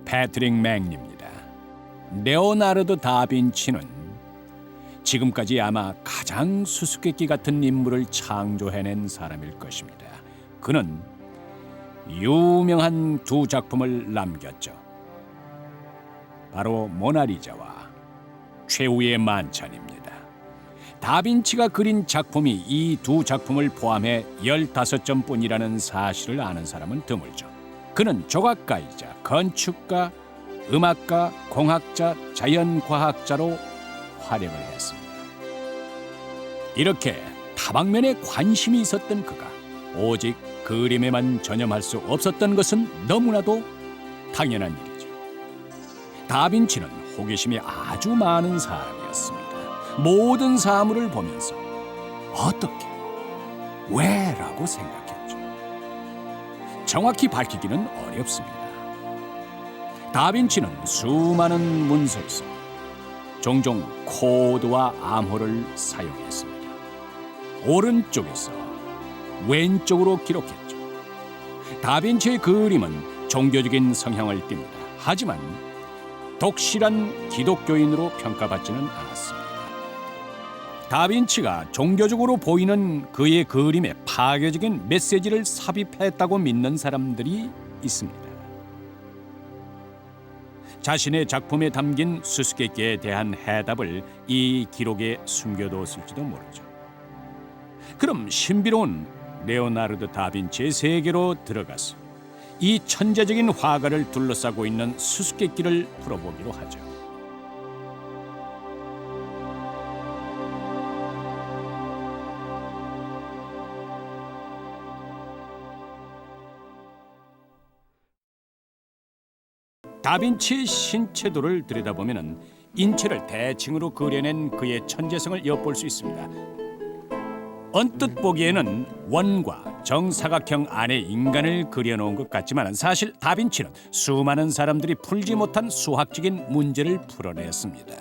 패트릭 맥리입니다. 레오나르도 다빈치는 지금까지 아마 가장 수수께끼 같은 인물을 창조해낸 사람일 것입니다. 그는 유명한 두 작품을 남겼죠. 바로 모나리자와 최후의 만찬입니다. 다빈치가 그린 작품이 이 두 작품을 포함해 15점뿐이라는 사실을 아는 사람은 드물죠. 그는 조각가이자 건축가, 음악가, 공학자, 자연과학자로 활약을 했습니다. 이렇게 다방면에 관심이 있었던 그가 오직 그림에만 전념할 수 없었던 것은 너무나도 당연한 일이죠. 다빈치는 호기심이 아주 많은 사람이었습니다. 모든 사물을 보면서 어떻게, 왜라고 생각했죠. 정확히 밝히기는 어렵습니다. 다빈치는 수많은 문서에서 종종 코드와 암호를 사용했습니다. 오른쪽에서 왼쪽으로 기록했죠. 다빈치의 그림은 종교적인 성향을 띱니다. 하지만 독실한 기독교인으로 평가받지는 않았습니다. 다빈치가 종교적으로 보이는 그의 그림에 파괴적인 메시지를 삽입했다고 믿는 사람들이 있습니다. 자신의 작품에 담긴 수수께끼에 대한 해답을 이 기록에 숨겨뒀을지도 모르죠. 그럼 신비로운 레오나르도 다빈치의 세계로 들어가서 이 천재적인 화가를 둘러싸고 있는 수수께끼를 풀어보기로 하죠. 다빈치의 신체도를 들여다보면 인체를 대칭으로 그려낸 그의 천재성을 엿볼 수 있습니다. 언뜻 보기에는 원과 정사각형 안에 인간을 그려놓은 것 같지만 사실 다빈치는 수많은 사람들이 풀지 못한 수학적인 문제를 풀어냈습니다.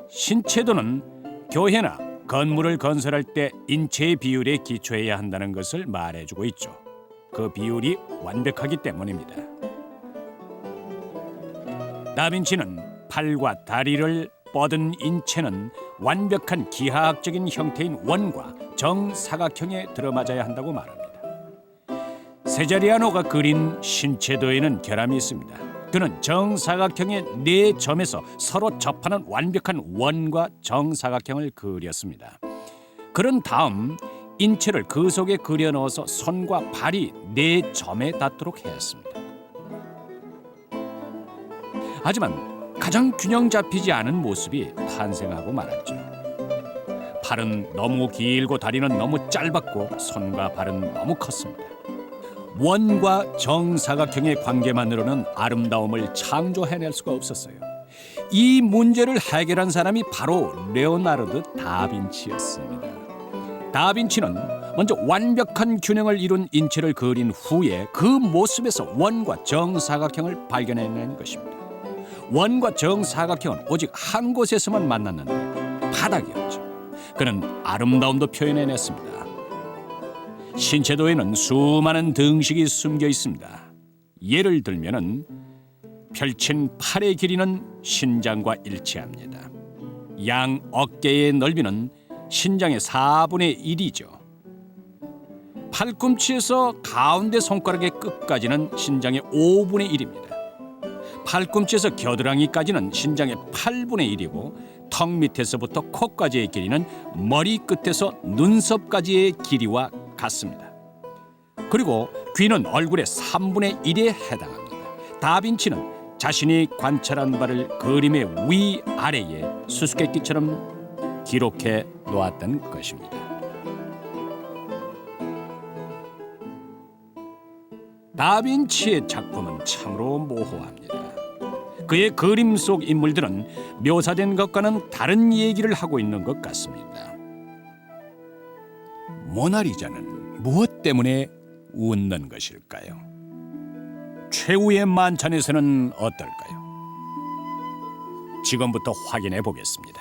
신체도는 교회나 건물을 건설할 때 인체의 비율에 기초해야 한다는 것을 말해주고 있죠. 그 비율이 완벽하기 때문입니다. 다빈치는 팔과 다리를 뻗은 인체는 완벽한 기하학적인 형태인 원과 정사각형에 들어맞아야 한다고 말합니다. 세자리아노가 그린 신체도에는 결함이 있습니다. 그는 정사각형의 네 점에서 서로 접하는 완벽한 원과 정사각형을 그렸습니다. 그런 다음 인체를 그 속에 그려 넣어서 손과 발이 네 점에 닿도록 했습니다. 하지만 가장 균형 잡히지 않은 모습이 탄생하고 말았죠. 팔은 너무 길고 다리는 너무 짧았고 손과 발은 너무 컸습니다. 원과 정사각형의 관계만으로는 아름다움을 창조해낼 수가 없었어요. 이 문제를 해결한 사람이 바로 레오나르도 다빈치였습니다. 다빈치는 먼저 완벽한 균형을 이룬 인체를 그린 후에 그 모습에서 원과 정사각형을 발견해낸 것입니다. 원과 정사각형은 오직 한 곳에서만 만났는데 바닥이었죠. 그는 아름다움도 표현해냈습니다. 신체도에는 수많은 등식이 숨겨 있습니다. 예를 들면은 펼친 팔의 길이는 신장과 일치합니다. 양 어깨의 넓이는 신장의 4분의 1이죠. 팔꿈치에서 가운데 손가락의 끝까지는 신장의 5분의 1입니다. 팔꿈치에서 겨드랑이까지는 신장의 8분의 1이고 턱 밑에서부터 코까지의 길이는 머리 끝에서 눈썹까지의 길이와 같습니다. 그리고 귀는 얼굴의 3분의 1에 해당합니다. 다빈치는 자신이 관찰한 바를 그림의 위아래에 수수께끼처럼 기록해 놓았던 것입니다. 다빈치의 작품은 참으로 모호합니다. 그의 그림 속 인물들은 묘사된 것과는 다른 얘기를 하고 있는 것 같습니다. 모나리자는 무엇 때문에 웃는 것일까요? 최후의 만찬에서는 어떨까요? 지금부터 확인해 보겠습니다.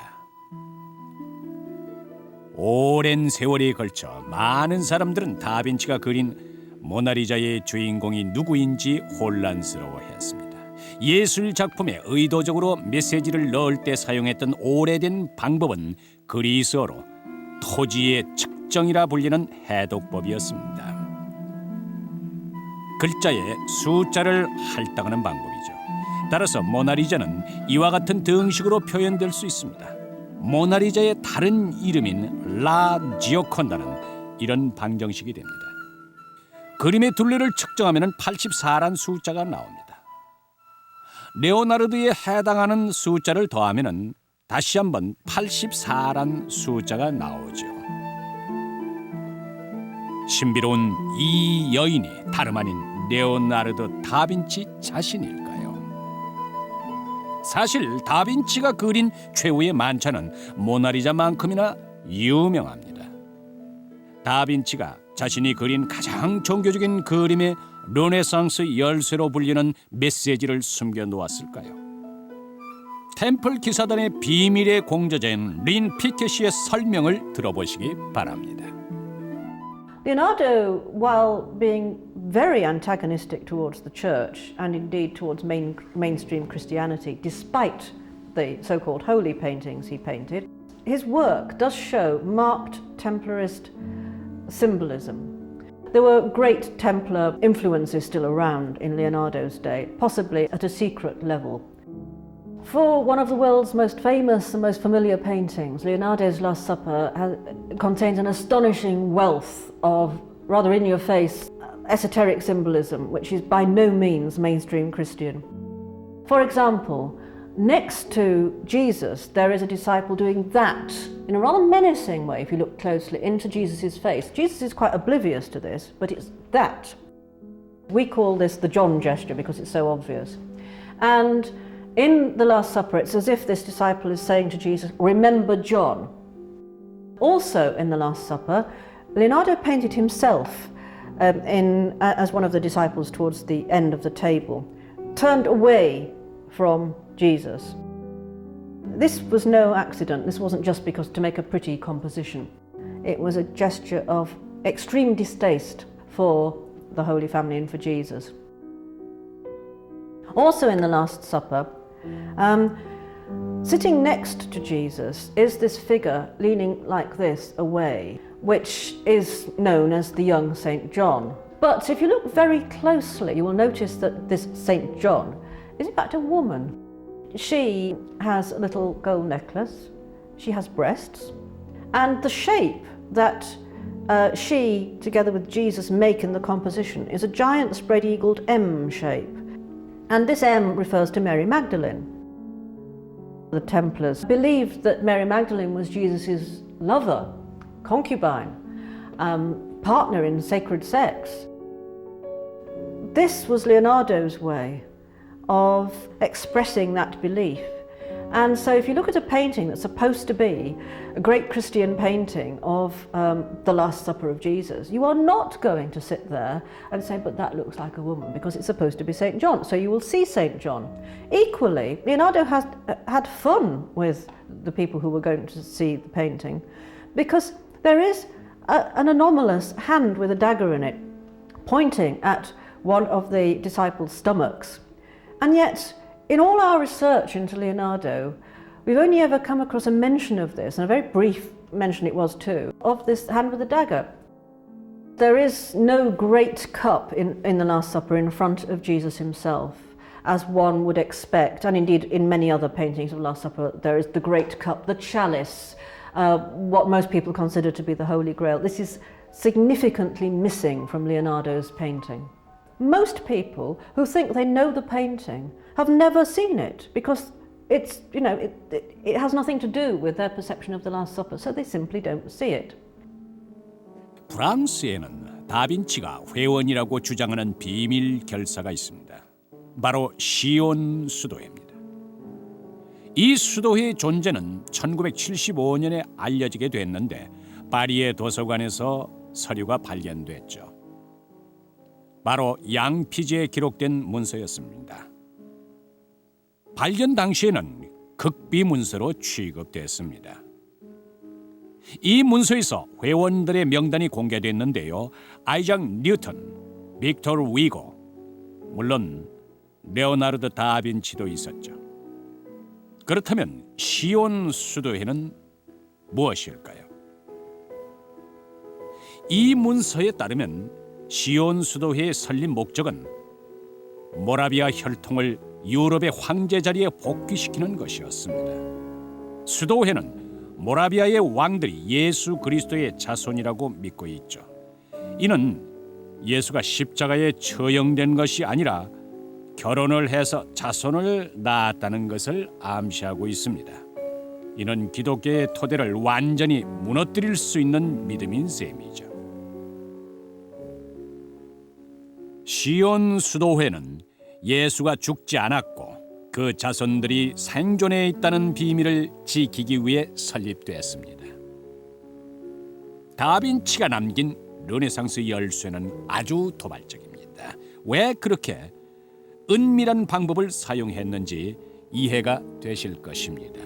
오랜 세월에 걸쳐 많은 사람들은 다빈치가 그린 모나리자의 주인공이 누구인지 혼란스러워했습니다. 예술 작품에 의도적으로 메시지를 넣을 때 사용했던 오래된 방법은 그리스어로 토지의 측정이라 불리는 해독법이었습니다. 글자에 숫자를 할당하는 방법이죠. 따라서 모나리자는 이와 같은 등식으로 표현될 수 있습니다. 모나리자의 다른 이름인 라 지오콘다는 이런 방정식이 됩니다. 그림의 둘레를 측정하면 84란 숫자가 나옵니다. 레오나르도에 해당하는 숫자를 더하면 다시 한번 84란 숫자가 나오죠. 신비로운 이 여인이 다름 아닌 레오나르도 다빈치 자신일까요? 사실 다빈치가 그린 최후의 만찬은 모나리자만큼이나 유명합니다. 다빈치가 자신이 그린 가장 종교적인 그림의 르네상스 열쇠로 불리는 메시지를 숨겨놓았을까요? 템플 기사단의 비밀의 공저자인 린 피켓시의 설명을 들어보시기 바랍니다. Leonardo, while being very antagonistic towards the church and indeed towards mainstream Christianity, despite the so-called holy paintings he painted, his work does show marked Templarist symbolism. There were great Templar influences still around in Leonardo's day, possibly at a secret level. For one of the world's most famous and most familiar paintings, Leonardo's Last Supper contains an astonishing wealth of rather in-your-face esoteric symbolism, which is by no means mainstream Christian. For example, next to Jesus, there is a disciple doing that in a rather menacing way, if you look closely into Jesus' face. Jesus is quite oblivious to this, but it's that. We call this the John gesture because it's so obvious. And in the Last Supper, it's as if this disciple is saying to Jesus, "Remember John." Also in the Last Supper, Leonardo painted himself as one of the disciples towards the end of the table, turned away from Jesus. This was no accident. This wasn't just because to make a pretty composition. It was a gesture of extreme distaste for the Holy Family and for Jesus. Also in the Last Supper, sitting next to Jesus is this figure leaning like this away, which is known as the young St. John. But if you look very closely, you will notice that this St. John is in fact a woman. She has a little gold necklace, she has breasts, and the shape that she, together with Jesus, make in the composition is a giant spread-eagled M shape. And this M refers to Mary Magdalene. The Templars believed that Mary Magdalene was Jesus' lover, concubine, partner in sacred sex. This was Leonardo's way of expressing that belief. And so if you look at a painting that's supposed to be a great Christian painting of the Last Supper of Jesus, you are not going to sit there and say, but that looks like a woman, because it's supposed to be St. John. So you will see St. John. Equally, Leonardo has had fun with the people who were going to see the painting, because there is an anomalous hand with a dagger in it pointing at one of the disciples' stomachs. And yet, in all our research into Leonardo, we've only ever come across a mention of this, and a very brief mention it was too, of this hand with a dagger. There is no great cup in the Last Supper in front of Jesus himself, as one would expect, and indeed in many other paintings of Last Supper there is the great cup, the chalice, what most people consider to be the Holy Grail. This is significantly missing from Leonardo's painting. Most people who think they know the painting have never seen it, because it's, it has nothing to do with their perception of the Last Supper, so they simply don't see it. 프랑스에는 다빈치가 회원이라고 주장하는 비밀 결사가 있습니다. 바로 시온 수도회입니다. 이 수도회의 존재는 1975년에 알려지게 됐는데 파리의 도서관에서 서류가 발견됐죠. 바로 양피지에 기록된 문서였습니다. 발견 당시에는 극비 문서로 취급됐습니다. 이 문서에서 회원들의 명단이 공개됐는데요. 아이작 뉴턴, 빅토르 위고, 물론 레오나르도 다빈치도 있었죠. 그렇다면 시온 수도회는 무엇일까요? 이 문서에 따르면 시온 수도회의 설립 목적은 모라비아 혈통을 유럽의 황제 자리에 복귀시키는 것이었습니다. 수도회는 모라비아의 왕들이 예수 그리스도의 자손이라고 믿고 있죠. 이는 예수가 십자가에 처형된 것이 아니라 결혼을 해서 자손을 낳았다는 것을 암시하고 있습니다. 이는 기독교의 토대를 완전히 무너뜨릴 수 있는 믿음인 셈이죠. 시온 수도회는 예수가 죽지 않았고 그 자손들이 생존해 있다는 비밀을 지키기 위해 설립되었습니다. 다빈치가 남긴 르네상스 열쇠는 아주 도발적입니다. 왜 그렇게 은밀한 방법을 사용했는지 이해가 되실 것입니다.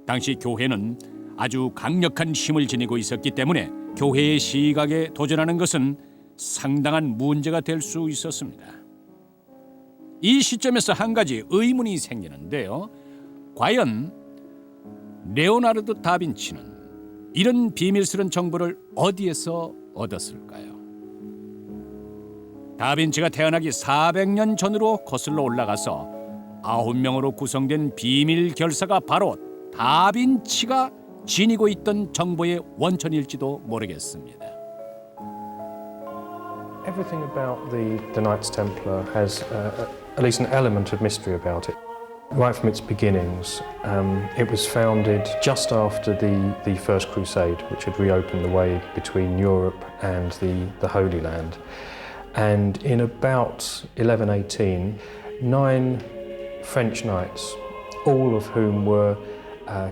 당시 교회는 아주 강력한 힘을 지니고 있었기 때문에 교회의 시각에 도전하는 것은 상당한 문제가 될 수 있었습니다. 이 시점에서 한 가지 의문이 생기는데요. 과연 레오나르도 다빈치는 이런 비밀스러운 정보를 어디에서 얻었을까요? 다빈치가 태어나기 400년 전으로 거슬러 올라가서 9명으로 구성된 비밀 결사가 바로 다빈치가 지니고 있던 정보의 원천일지도 모르겠습니다. Everything about the Knights Templar has at least an element of mystery about it. Right from its beginnings, it was founded just after the First Crusade, which had reopened the way between Europe and the Holy Land. And in about 1118, 9 French knights, all of whom were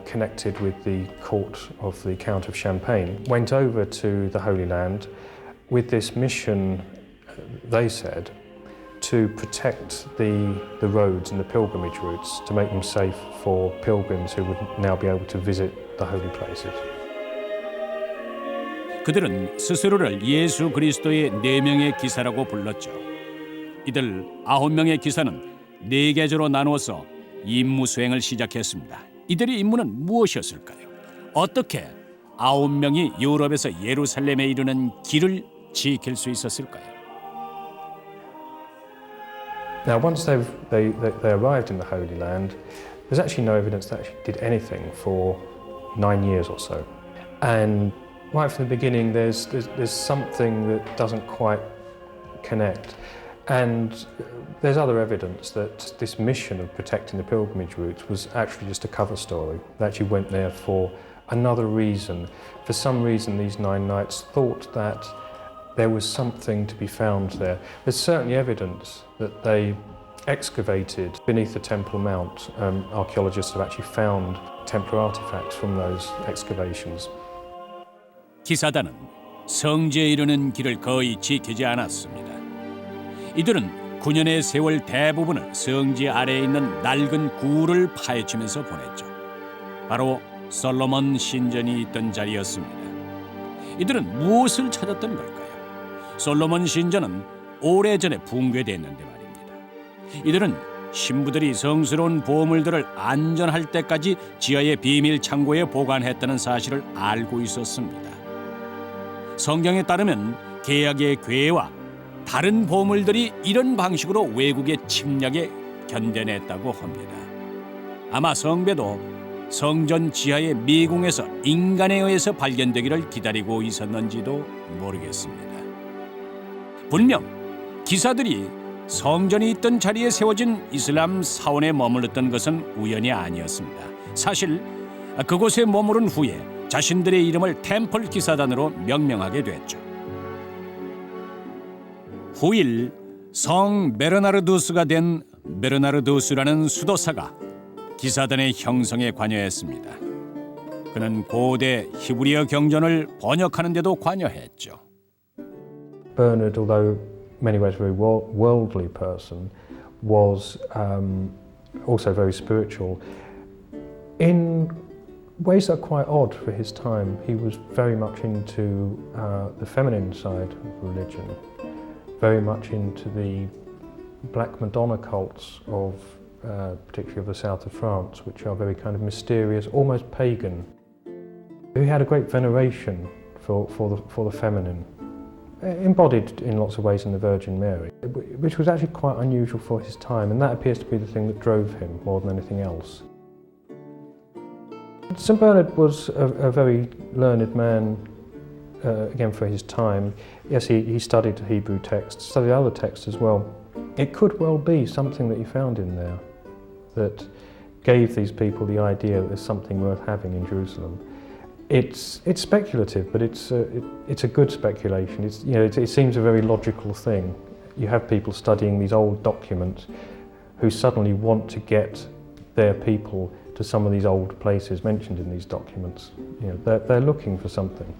connected with the court of the Count of Champagne, went over to the Holy Land with this mission, they said, to protect the roads and the pilgrimage routes, to make them safe for pilgrims who would now be able to visit the holy places. 그들은 스스로를 예수 그리스도의 4명의 기사라고 불렀죠. 이들 9명의 기사는 4계조로 나누어서 임무 수행을 시작했습니다. 이들의 임무는 무엇이었을까요? 어떻게 9명이 유럽에서 예루살렘에 이르는 길을 지킬 수 있었을까요? Now, once they arrived in the Holy Land, there's actually no evidence that actually did anything for 9 years or so. And right from the beginning, there's something that doesn't quite connect. And there's other evidence that this mission of protecting the pilgrimage routes was actually just a cover story. They actually went there for another reason. For some reason, these 9 knights thought that there was something to be found there. There's certainly evidence that they excavated beneath the Temple Mount. Archaeologists have actually found Templar artifacts from those excavations. 기사단은 성지에 이르는 길을 거의 지키지 않았습니다. 이들은 9년의 세월 대부분을 성지 아래에 있는 낡은 구를 파헤치면서 보냈죠. 바로 솔로몬 신전이 있던 자리였습니다. 이들은 무엇을 찾았던 걸까요? 솔로몬 신전은 오래전에 붕괴됐는데 말입니다. 이들은 신부들이 성스러운 보물들을 안전할 때까지 지하의 비밀 창고에 보관했다는 사실을 알고 있었습니다. 성경에 따르면 개약의 괴와 다른 보물들이 이런 방식으로 외국의 침략에 견뎌냈다고 합니다. 아마 성배도 성전 지하의 미궁에서 인간에 의해서 발견되기를 기다리고 있었는지도 모르겠습니다. 분명 기사들이 성전이 있던 자리에 세워진 이슬람 사원에 머물렀던 것은 우연이 아니었습니다. 사실 그곳에 머무른 후에 자신들의 이름을 템플 기사단으로 명명하게 됐죠. 후일 성 베르나르두스가 된 베르나르두스라는 수도사가 기사단의 형성에 관여했습니다. 그는 고대 히브리어 경전을 번역하는 데도 관여했죠. Bernard, although in many ways a very worldly person, was also very spiritual. In ways that are quite odd for his time, he was very much into the feminine side of religion, very much into the Black Madonna cults of, particularly of the south of France, which are very kind of mysterious, almost pagan. He had a great veneration for the feminine, embodied in lots of ways in the Virgin Mary, which was actually quite unusual for his time, and that appears to be the thing that drove him more than anything else. St Bernard was a very learned man, again for his time. Yes, he studied Hebrew texts, studied other texts as well. It could well be something that he found in there that gave these people the idea that there's something worth having in Jerusalem. It's speculative, but it's a good speculation. It seems a very logical thing. You have people studying these old documents who suddenly want to get their people to some of these old places mentioned in these documents. They're looking for something.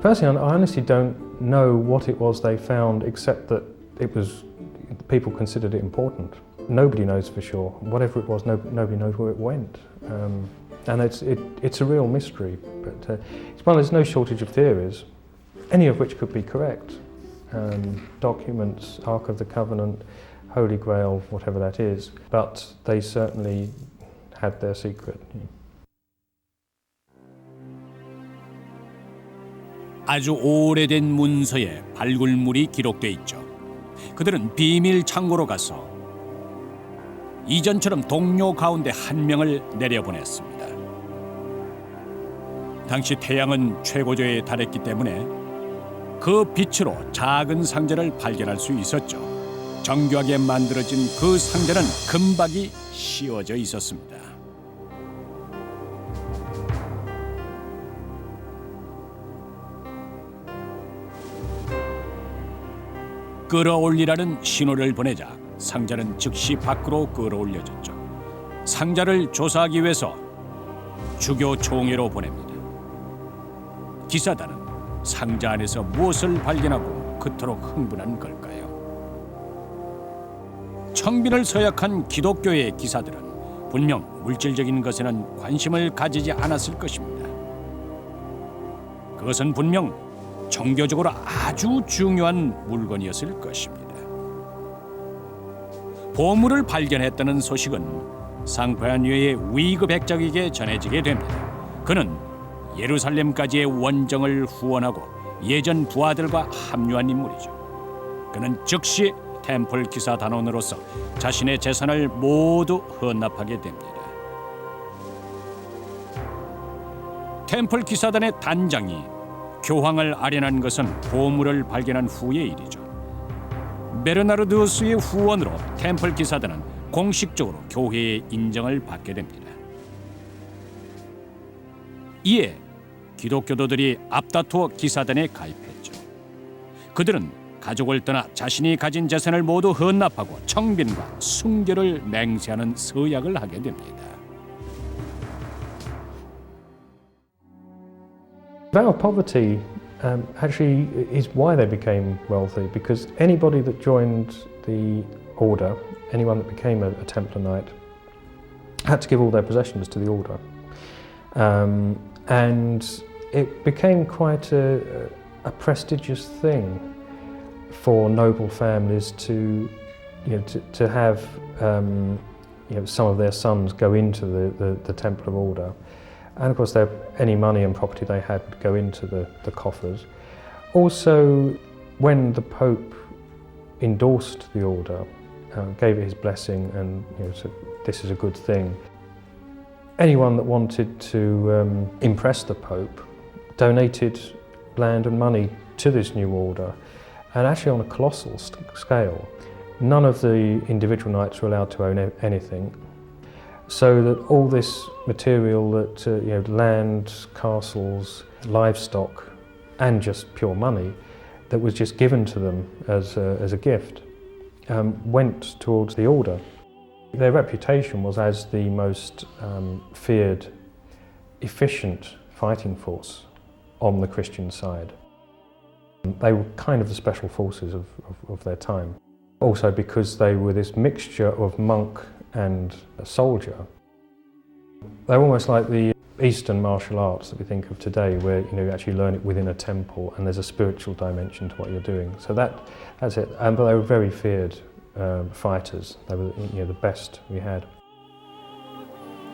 Personally, I honestly don't know what it was they found, except that people considered it important. Nobody knows for sure. Whatever it was, nobody knows where it went. And it's a real mystery, but there's no shortage of theories, any of which could be correct. Documents, Ark of the Covenant, Holy Grail, whatever that is, but they certainly had their secret. 아주 오래된 문서에 발굴물이 기록돼 있죠. 그들은 비밀 창고로 가서 이전처럼 동료 가운데 한 명을 내려보냈습니다. 당시 태양은 최고조에 달했기 때문에 그 빛으로 작은 상자를 발견할 수 있었죠. 정교하게 만들어진 그 상자는 금박이 씌워져 있었습니다. 끌어올리라는 신호를 보내자 상자는 즉시 밖으로 끌어올려졌죠. 상자를 조사하기 위해서 주교 총회로 보냅니다. 기사단은 상자 안에서 무엇을 발견하고 그토록 흥분한 걸까요? 청빈을 서약한 기독교의 기사들은 분명 물질적인 것에는 관심을 가지지 않았을 것입니다. 그것은 분명 종교적으로 아주 중요한 물건이었을 것입니다. 보물을 발견했다는 소식은 상파야뉘의 위그 백작에게 전해지게 됩니다. 그는 예루살렘까지의 원정을 후원하고 예전 부하들과 합류한 인물이죠. 그는 즉시 템플 기사 단원으로서 자신의 재산을 모두 헌납하게 됩니다. 템플 기사단의 단장이 교황을 아련한 것은 보물을 발견한 후의 일이죠. 베르나르두스의 후원으로 템플 기사단은 공식적으로 교회의 인정을 받게 됩니다. 이에 기독교도들이 앞다투어 기사단에 가입했죠. 그들은 가족을 떠나 자신이 가진 재산을 모두 헌납하고 청빈과 순결을 맹세하는 서약을 하게 됩니다. Vow of poverty actually is why they became wealthy, because anybody that joined the order, anyone that became a Templar Knight, had to give all their possessions to the order. And it became quite a prestigious thing for noble families to have some of their sons go into the Templar order. And of course, any money and property they had would go into the coffers. Also, when the Pope endorsed the order, gave it his blessing and said, this is a good thing, anyone that wanted to impress the Pope donated land and money to this new order, and actually on a colossal scale. None of the individual knights were allowed to own anything. So that all this material, that land, castles, livestock, and just pure money, that was just given to them as a gift, went towards the order. Their reputation was as the most feared, efficient fighting force on the Christian side. They were kind of the special forces of their time. Also because they were this mixture of monk and a soldier. They're almost like the Eastern martial arts that we think of today, where you actually learn it within a temple and there's a spiritual dimension to what you're doing. So that's it. But they were very feared fighters. They were the best we had.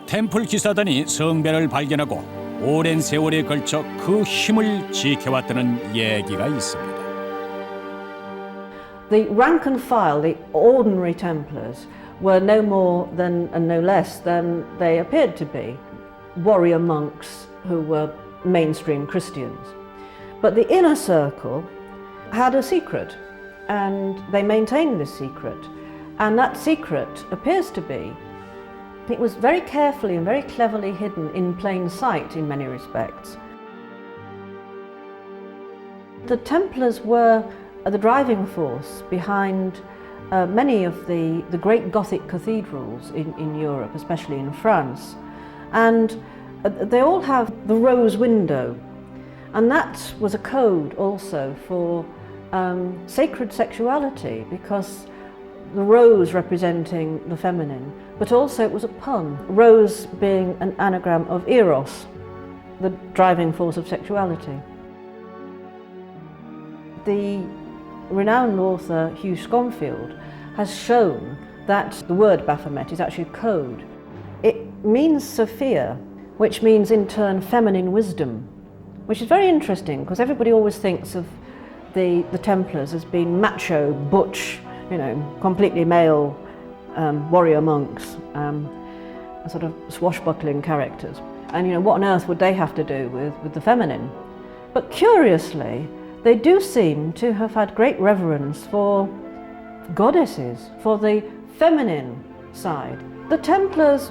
템플 기사단이 성배를 발견하고 오랜 세월에 걸쳐 그 힘을 지켜왔다는 얘기가 있습니다. The rank and file, the ordinary Templars, were no more than and no less than they appeared to be, warrior monks who were mainstream Christians. But the inner circle had a secret, and they maintained this secret. And that secret appears to be, it was very carefully and very cleverly hidden in plain sight in many respects. The Templars were the driving force behind many of the great Gothic cathedrals in Europe, especially in France. And they all have the rose window, and that was a code also for sacred sexuality, because the rose representing the feminine, but also it was a pun, rose being an anagram of eros, the driving force of sexuality. The renowned author Hugh Schonfield has shown that the word Baphomet is actually a code. It means Sophia, which means in turn feminine wisdom, which is very interesting because everybody always thinks of the Templars as being macho, butch, completely male warrior monks, sort of swashbuckling characters. And what on earth would they have to do with the feminine? But curiously, they do seem to have had great reverence for goddesses, for the feminine side. The Templars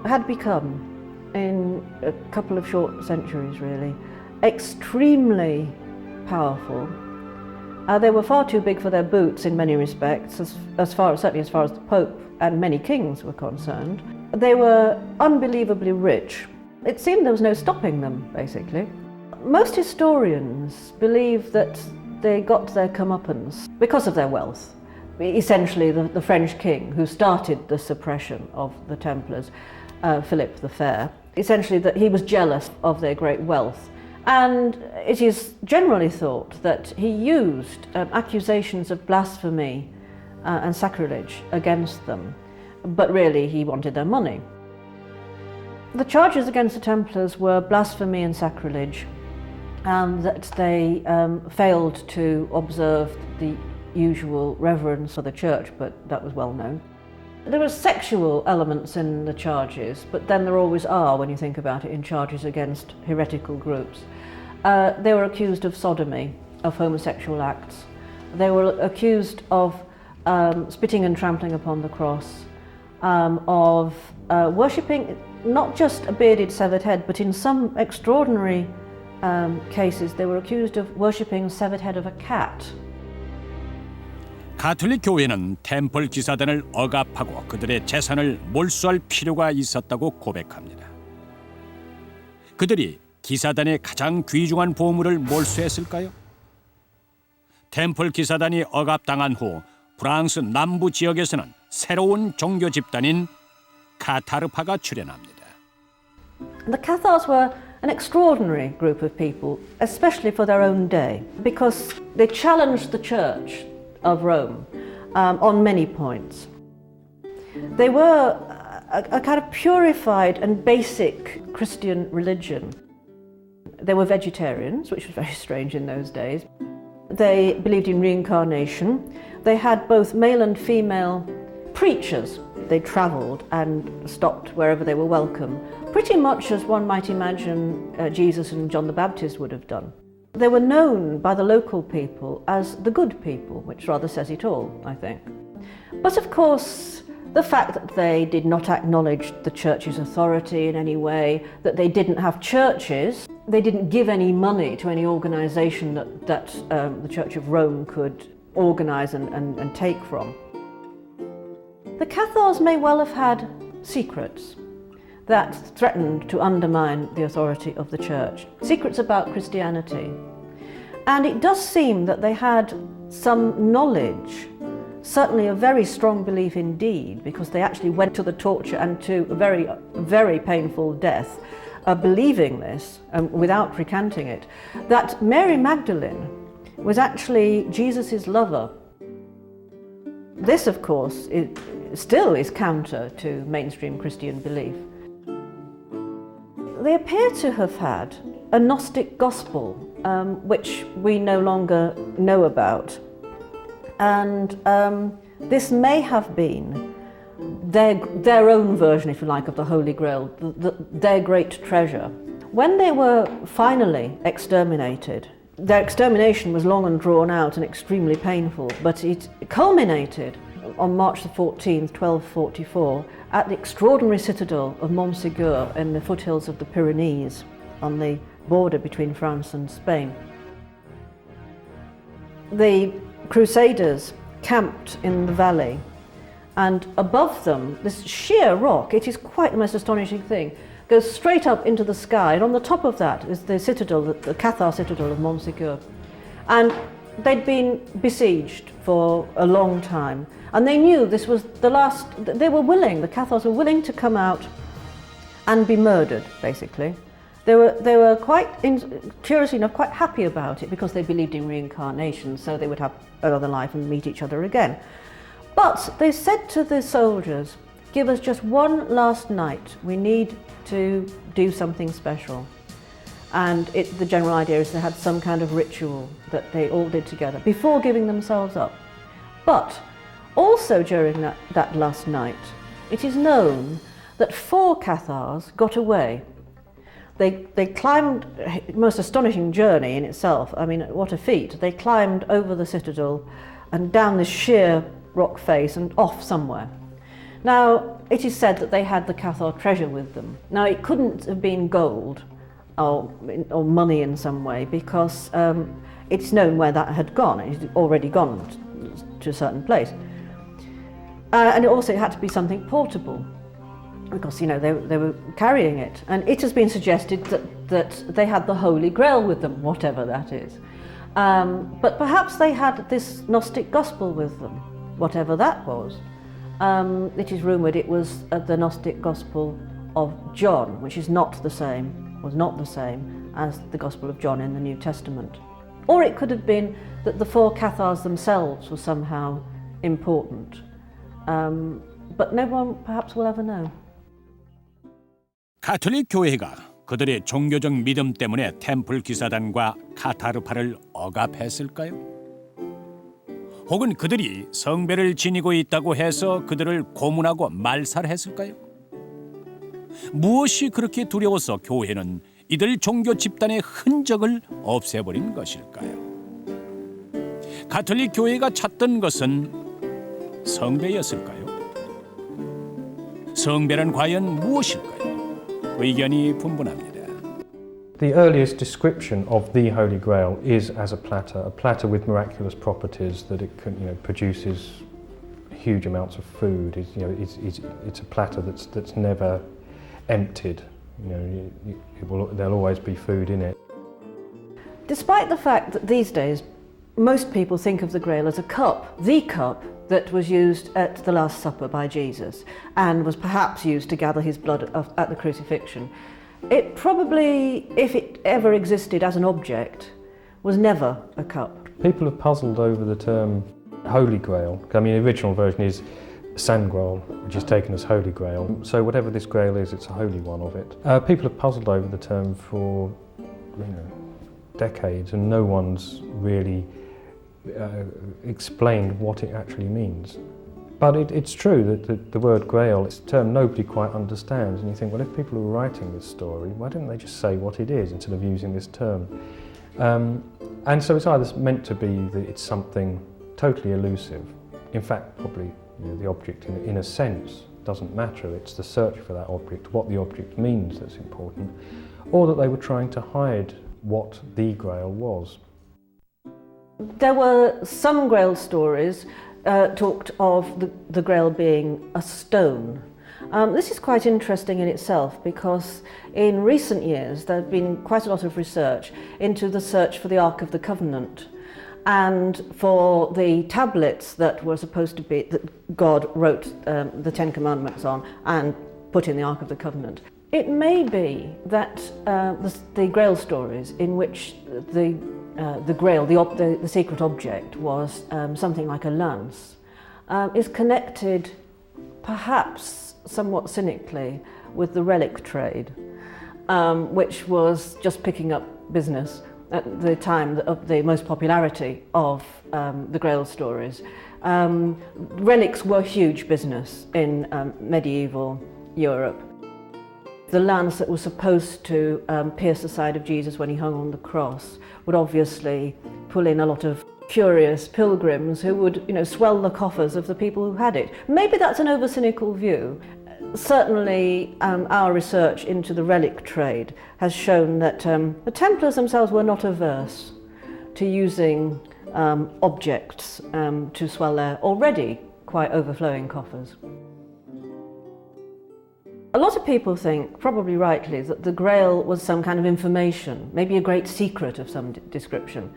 had become, in a couple of short centuries really, extremely powerful. They were far too big for their boots in many respects, certainly as far as the Pope and many kings were concerned. They were unbelievably rich. It seemed there was no stopping them, basically. Most historians believe that they got their comeuppance because of their wealth. Essentially, the French king who started the suppression of the Templars, Philip the Fair, essentially that he was jealous of their great wealth. And it is generally thought that he used accusations of blasphemy and sacrilege against them, but really he wanted their money. The charges against the Templars were blasphemy and sacrilege, that they failed to observe the usual reverence for the church, but that was well known. There were sexual elements in the charges, but then there always are when you think about it in charges against heretical groups. They were accused of sodomy, of homosexual acts. They were accused of spitting and trampling upon the cross, of worshipping not just a bearded severed head, but in some extraordinary cases they were accused of worshipping the severed head of a cat. 가톨릭 교회는 템플 기사단을 억압하고 그들의 재산을 몰수할 필요가 있었다고 고백합니다. 그들이 기사단의 가장 귀중한 보물을 몰수했을까요? 템플 기사단이 억압당한 후 프랑스 남부 지역에서는 새로운 종교 집단인 카타르파가 출현합니다. The Cathars were an extraordinary group of people, especially for their own day, because they challenged the Church of Rome on many points. They were a kind of purified and basic Christian religion. They were vegetarians, which was very strange in those days. They believed in reincarnation. They had both male and female preachers. They travelled and stopped wherever they were welcome, pretty much as one might imagine Jesus and John the Baptist would have done. They were known by the local people as the good people, which rather says it all, I think. But of course, the fact that they did not acknowledge the church's authority in any way, that they didn't have churches, they didn't give any money to any organisation that the Church of Rome could organise and take from. The Cathars may well have had secrets that threatened to undermine the authority of the Church, secrets about Christianity. And it does seem that they had some knowledge, certainly a very strong belief indeed, because they actually went to the torture and to a very, very painful death believing this, without recanting it, that Mary Magdalene was actually Jesus' lover. This, of course, still is counter to mainstream Christian belief. They appear to have had a Gnostic gospel, which we no longer know about. And this may have been their own version, if you like, of the Holy Grail, their great treasure. When they were finally exterminated, their extermination was long and drawn out and extremely painful, but it culminated on March the 14th, 1244, at the extraordinary citadel of Montségur in the foothills of the Pyrenees, on the border between France and Spain. The Crusaders camped in the valley, and above them, this sheer rock, it is quite the most astonishing thing, goes straight up into the sky, and on the top of that is the citadel, the Cathar citadel of Montségur. And they'd been besieged for a long time, and they knew this was the last. They were willing, the Cathars were willing to come out and be murdered, basically. They were quite, curiously enough, quite happy about it, because they believed in reincarnation, so they would have another life and meet each other again. But they said to the soldiers, "Give us just one last night. We need to do something special." And the general idea is they had some kind of ritual that they all did together before giving themselves up. But also during that last night, it is known that 4 Cathars got away. They climbed, most astonishing journey in itself, I mean, what a feat. They climbed over the citadel and down this sheer rock face and off somewhere. Now, it is said that they had the Cathar treasure with them. Now, it couldn't have been gold or money in some way, because it's known where that had gone. It had already gone to a certain place. And it had to be something portable, because, you know, they were carrying it. And it has been suggested that they had the Holy Grail with them, whatever that is. But perhaps they had this Gnostic gospel with them, whatever that was. It is rumoured it was the Gnostic Gospel of John, which was not the same as the Gospel of John in the New Testament. Or it could have been that the 4 Cathars themselves were somehow important. But no one perhaps will ever know. 가톨릭 교회가 그들의 종교적 믿음 때문에 템플 기사단과 카타르파를 억압했을까요? 혹은 그들이 성배를 지니고 있다고 해서 그들을 고문하고 말살했을까요? 무엇이 그렇게 두려워서 교회는 이들 종교 집단의 흔적을 없애버린 것일까요? 가톨릭 교회가 찾던 것은 성배였을까요? 성배란 과연 무엇일까요? 의견이 분분합니다. The earliest description of the Holy Grail is as a platter with miraculous properties that it can, produces huge amounts of food. It's a platter that's never emptied. There'll always be food in it. Despite the fact that these days most people think of the Grail as a cup, the cup that was used at the Last Supper by Jesus and was perhaps used to gather his blood at the crucifixion, it probably, if it ever existed as an object, was never a cup. People have puzzled over the term Holy Grail. I mean, the original version is Sangraal, which is taken as Holy Grail. So whatever this Grail is, it's a holy one of it. People have puzzled over the term for decades, and no one's really explained what it actually means. But it's true that the word Grail is a term nobody quite understands, and you think, well, if people are writing this story, why didn't they just say what it is instead of using this term? And so it's either meant to be that it's something totally elusive. In fact, probably the object in a sense doesn't matter. It's the search for that object, what the object means, that's important. Or that they were trying to hide what the Grail was. There were some Grail stories talked of the Grail being a stone. This is quite interesting in itself, because in recent years there has been quite a lot of research into the search for the Ark of the Covenant and for the tablets that were supposed to be, that God wrote the 10 Commandments on and put in the Ark of the Covenant. It may be that the Grail stories, in which the Grail, the secret object, was something like a lance, is connected, perhaps somewhat cynically, with the relic trade, which was just picking up business at the time of the most popularity of the Grail stories. Relics were huge business in medieval Europe. The lance that was supposed to pierce the side of Jesus when he hung on the cross would obviously pull in a lot of curious pilgrims who would, swell the coffers of the people who had it. Maybe that's an over-cynical view. Certainly, our research into the relic trade has shown that the Templars themselves were not averse to using objects to swell their already quite overflowing coffers. A lot of people think, probably rightly, that the Grail was some kind of information, maybe a great secret of some description.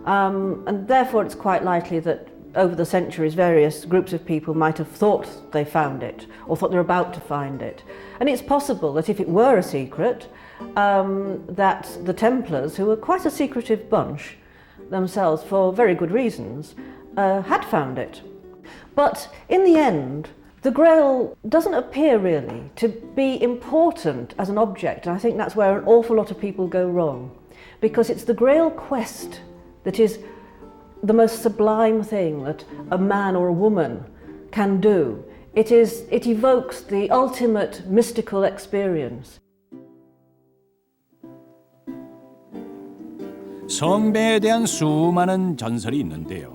And therefore it's quite likely that over the centuries various groups of people might have thought they found it or thought they're about to find it. And it's possible that if it were a secret, that the Templars, who were quite a secretive bunch themselves for very good reasons, had found it. But in the end, the Grail doesn't appear really to be important as an object, and I think that's where an awful lot of people go wrong, because it's the Grail quest that is the most sublime thing that a man or a woman can do. It evokes the ultimate mystical experience. 성배에 대한 수많은 전설이 있는데요.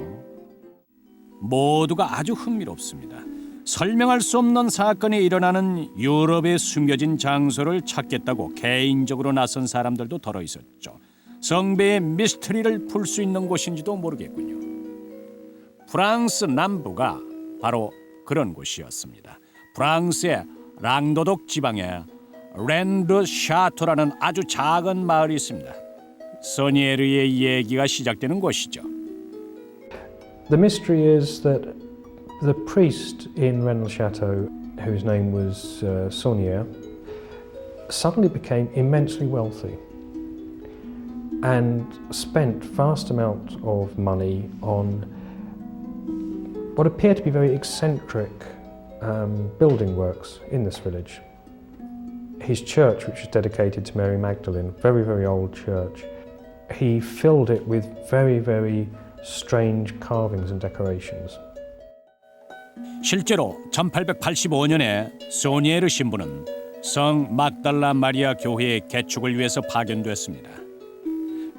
모두가 아주 흥미롭습니다. 설명할 수 없는 사건이 일어나는 유럽의 숨겨진 장소를 찾겠다고 개인적으로 나선 사람들도 더러 있었죠. 성배의 미스터리를 풀 수 있는 곳인지도 모르겠군요. 프랑스 남부가 바로 그런 곳이었습니다. 프랑스의 랑도독 지방에 렌르 샤토라는 아주 작은 마을이 있습니다. 소니에르의 얘기가 시작되는 곳이죠. The mystery is that the priest in Rennes-le-Château, whose name was Saunière, suddenly became immensely wealthy and spent vast amounts of money on what appeared to be very eccentric building works in this village. His church, which was dedicated to Mary Magdalene, very, very old church, he filled it with very, very strange carvings and decorations. 실제로 1885년에 소니에르 신부는 성 막달라 마리아 교회의 개축을 위해서 파견됐습니다.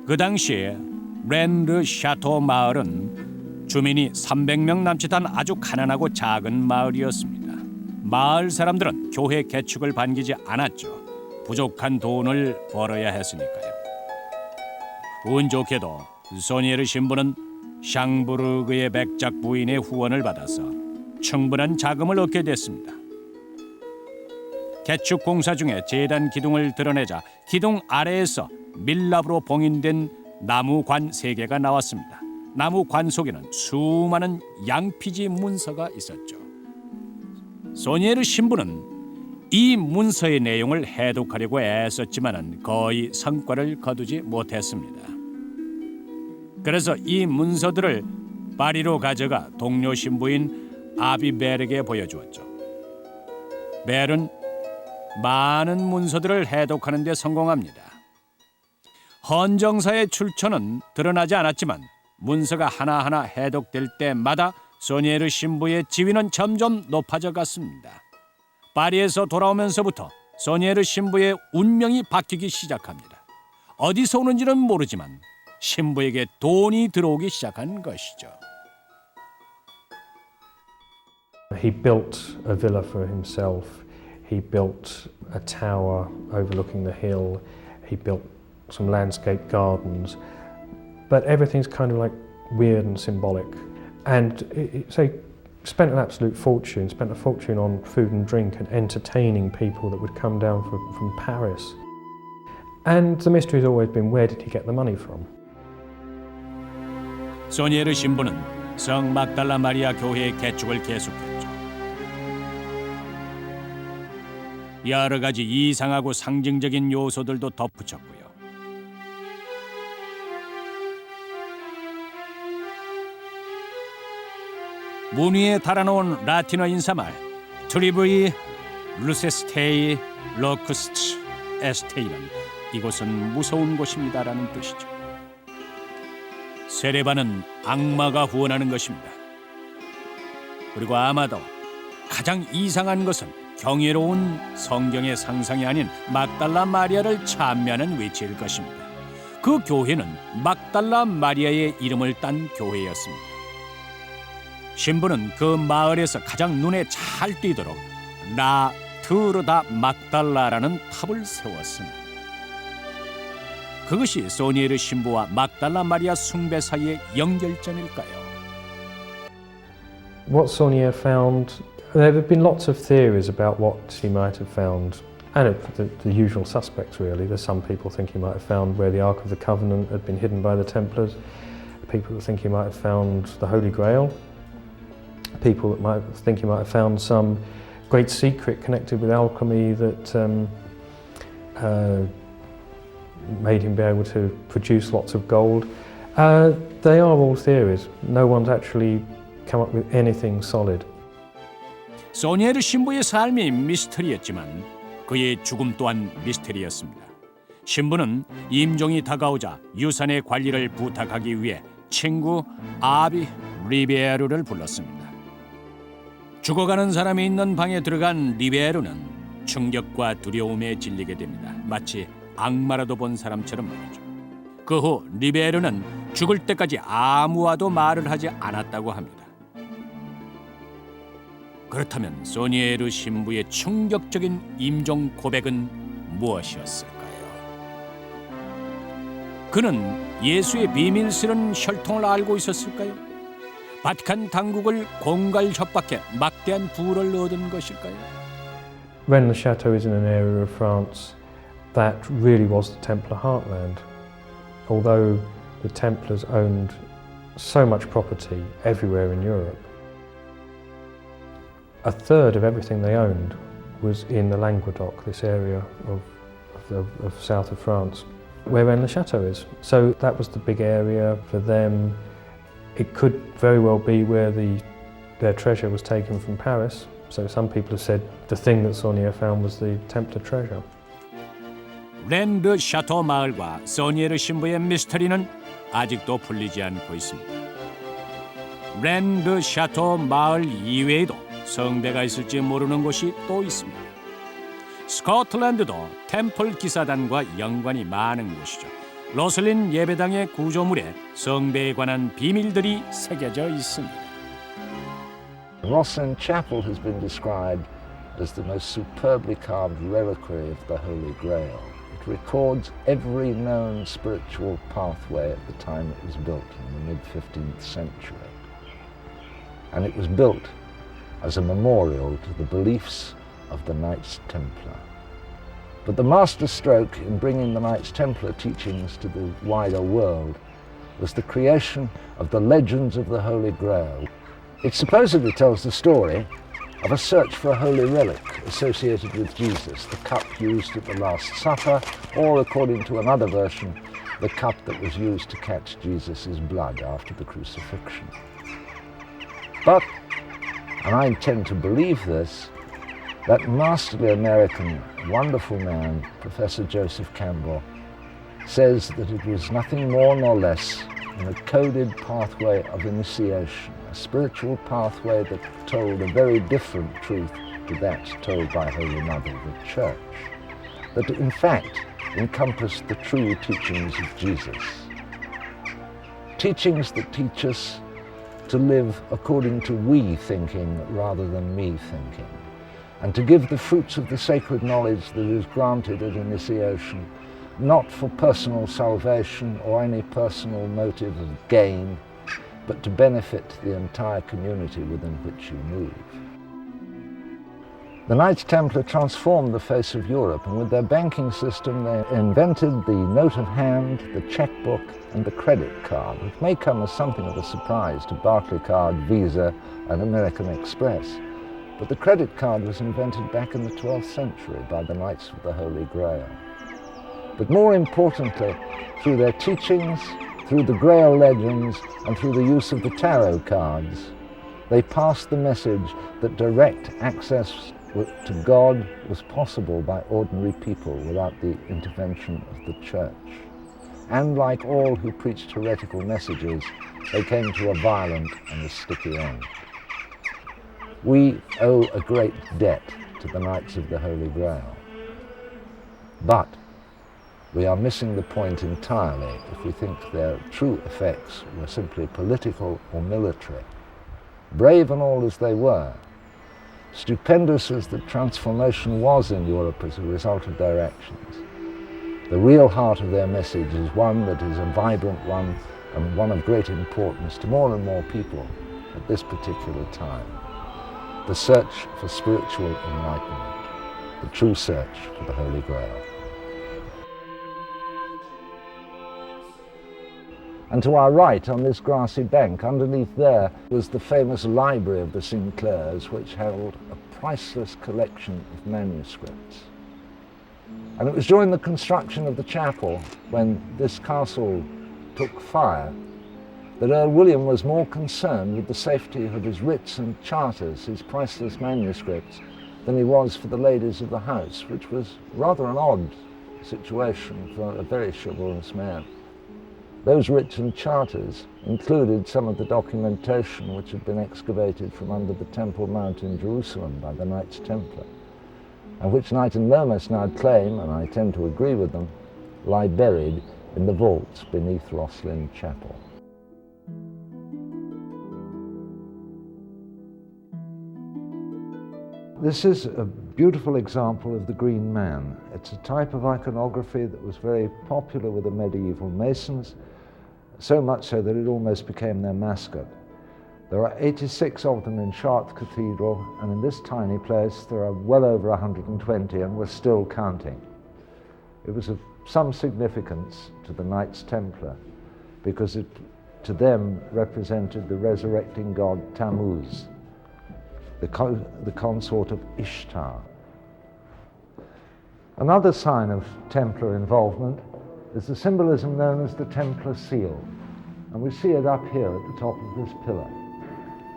그 당시 렌르 샤토 마을은 주민이 300명 남짓한 아주 가난하고 작은 마을이었습니다. 마을 사람들은 교회 개축을 반기지 않았죠. 부족한 돈을 벌어야 했으니까요. 운 좋게도 소니에르 신부는 샹부르그의 백작 부인의 후원을 받아서 충분한 자금을 얻게 됐습니다. 개축 공사 중에 제단 기둥을 드러내자 기둥 아래에서 밀랍으로 봉인된 나무관 3개가 나왔습니다. 나무관 속에는 수많은 양피지 문서가 있었죠. 소니에르 신부는 이 문서의 내용을 해독하려고 애썼지만은 거의 성과를 거두지 못했습니다. 그래서 이 문서들을 파리로 가져가 동료 신부인 아비벨에게 보여주었죠. 벨은 많은 문서들을 해독하는 데 성공합니다. 헌정사의 출처는 드러나지 않았지만 문서가 하나하나 해독될 때마다 소니에르 신부의 지위는 점점 높아져 갔습니다. 파리에서 돌아오면서부터 소니에르 신부의 운명이 바뀌기 시작합니다. 어디서 오는지는 모르지만 신부에게 돈이 들어오기 시작한 것이죠. He built a villa for himself. He built a tower overlooking the hill. He built some landscape gardens. But everything's kind of like weird and symbolic. And so he spent an absolute fortune, spent a fortune on food and drink and entertaining people that would come down from Paris. And the mystery's always been, where did he get the money from? 소니에르 신부는 성 막달라 마리아 교회의 개축을 계속했죠. 여러 가지 이상하고 상징적인 요소들도 덧붙였고요. 문 위에 달아놓은 라틴어 인사말 트리브이 루세스테이 로쿠스트 에스테이는 이곳은 무서운 곳입니다라는 뜻이죠. 세레바는 악마가 후원하는 것입니다. 그리고 아마도 가장 이상한 것은 경이로운 성경의 상상이 아닌 막달라 마리아를 찬미하는 위치일 것입니다. 그 교회는 막달라 마리아의 이름을 딴 교회였습니다. 신부는 그 마을에서 가장 눈에 잘 띄도록 라 트르다 막달라라는 탑을 세웠습니다. 그것이 소니에르 신부와 막달라 마리아 숭배 사이의 연결점일까요? What Saunier found, there have been lots of theories about what he might have found, and the usual suspects really. There's some people think he might have found where the Ark of the Covenant had been hidden by the Templars, people think he might have found the Holy Grail, people that might think he might have found some great secret connected with alchemy that made him be able to produce lots of gold. They are all theories. No one's actually come up with anything solid. 소니에르 신부의 삶이 미스터리였지만 그의 죽음 또한 미스터리였습니다. 신부는 임종이 다가오자 유산의 관리를 부탁하기 위해 친구 아비 리베르를 불렀습니다. 죽어가는 사람이 있는 방에 들어간 리베르는 충격과 두려움에 질리게 됩니다. 마치 악마라도 본 사람처럼 말이죠. 그 후 리베르는 죽을 때까지 아무와도 말을 하지 않았다고 합니다. 그렇다면 소니에르 신부의 충격적인 임종 고백은 무엇이었을까요? 그는 예수의 비밀스런 혈통을 알고 있었을까요? 바티칸 당국을 공갈 협박해 막대한 부를 얻은 것일까요? Rennes-le-Château is in an area of France that really was the Templar heartland. Although the Templars owned so much property everywhere in Europe, a third of everything they owned was in the Languedoc, this area of south of France, where Rennes-le-Château is. So that was the big area for them. It could very well be where their treasure was taken from Paris. So some people have said the thing that Saunier found was the Templar treasure. 렌르 샤토 마을과 소니에르 신부의 미스터리는 아직도 풀리지 않고 있습니다. 렌르 샤토 마을 이외에도 성배가 있을지 모르는 곳이 또 있습니다. 스코틀랜드도 템플 기사단과 연관이 많은 곳이죠. 로슬린 예배당의 구조물에 성배에 관한 비밀들이 새겨져 있습니다. Rosslyn Chapel has been described as the most superbly carved reliquary of the Holy Grail. It records every known spiritual pathway at the time it was built in the mid-15th century. And it was built as a memorial to the beliefs of the Knights Templar. But the masterstroke in bringing the Knights Templar teachings to the wider world was the creation of the legends of the Holy Grail. It supposedly tells the story of a search for a holy relic associated with Jesus, the cup used at the Last Supper, or according to another version, the cup that was used to catch Jesus' blood after the crucifixion. But, and I intend to believe this, that masterly American, wonderful man, Professor Joseph Campbell, says that it was nothing more nor less than a coded pathway of initiation, a spiritual pathway that told a very different truth to that told by Holy Mother, the Church, that in fact encompassed the true teachings of Jesus. Teachings that teach us to live according to we thinking rather than me thinking, and to give the fruits of the sacred knowledge that is granted at initiation, not for personal salvation or any personal motive of gain, but to benefit the entire community within which you move. The Knights Templar transformed the face of Europe, and with their banking system they invented the note of hand, the checkbook, and the credit card, which may come as something of a surprise to Barclaycard, Visa, and American Express. But the credit card was invented back in the 12th century by the Knights of the Holy Grail. But more importantly, through their teachings, through the Grail legends, and through the use of the tarot cards, they passed the message that direct access to God was possible by ordinary people without the intervention of the Church. And like all who preached heretical messages, they came to a violent and a sticky end. We owe a great debt to the Knights of the Holy Grail. But we are missing the point entirely if we think their true effects were simply political or military. Brave and all as they were, stupendous as the transformation was in Europe as a result of their actions, the real heart of their message is one that is a vibrant one and one of great importance to more and more people at this particular time. The search for spiritual enlightenment, the true search for the Holy Grail. And to our right, on this grassy bank, underneath there, was the famous library of the Sinclairs, which held a priceless collection of manuscripts. And it was during the construction of the chapel, when this castle took fire, that Earl William was more concerned with the safety of his writs and charters, his priceless manuscripts, than he was for the ladies of the house, which was rather an odd situation for a very chivalrous man. Those writs and charters included some of the documentation which had been excavated from under the Temple Mount in Jerusalem by the Knights Templar, and which Knight and Lomas now claim, and I tend to agree with them, lie buried in the vaults beneath Rosslyn Chapel. This is a beautiful example of the Green Man. It's a type of iconography that was very popular with the medieval Masons, so much so that it almost became their mascot. There are 86 of them in Chartres Cathedral, and in this tiny place there are well over 120, and we're still counting. It was of some significance to the Knights Templar, because it, to them, represented the resurrecting god Tammuz, the consort of Ishtar. Another sign of Templar involvement is the symbolism known as the Templar seal, and we see it up here at the top of this pillar.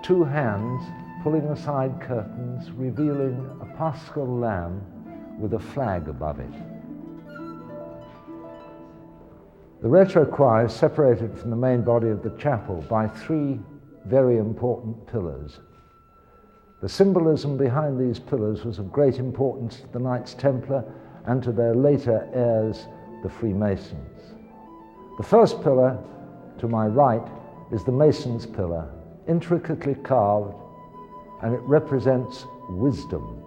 Two hands pulling aside curtains, revealing a paschal lamb with a flag above it. The retrochoir is separated from the main body of the chapel by three very important pillars. The symbolism behind these pillars was of great importance to the Knights Templar and to their later heirs, the Freemasons. The first pillar, to my right, is the Mason's pillar, intricately carved, and it represents wisdom.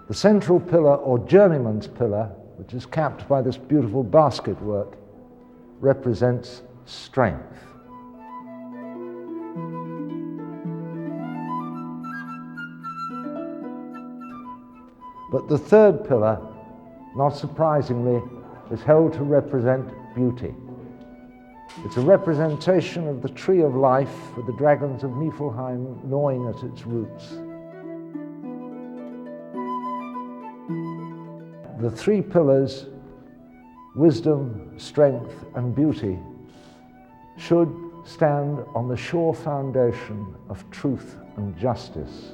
The central pillar, or journeyman's pillar, which is capped by this beautiful basket work, represents strength. But the third pillar, not surprisingly, is held to represent beauty. It's a representation of the tree of life with the dragons of Niflheim gnawing at its roots. The three pillars, wisdom, strength, and beauty, should stand on the sure foundation of truth and justice,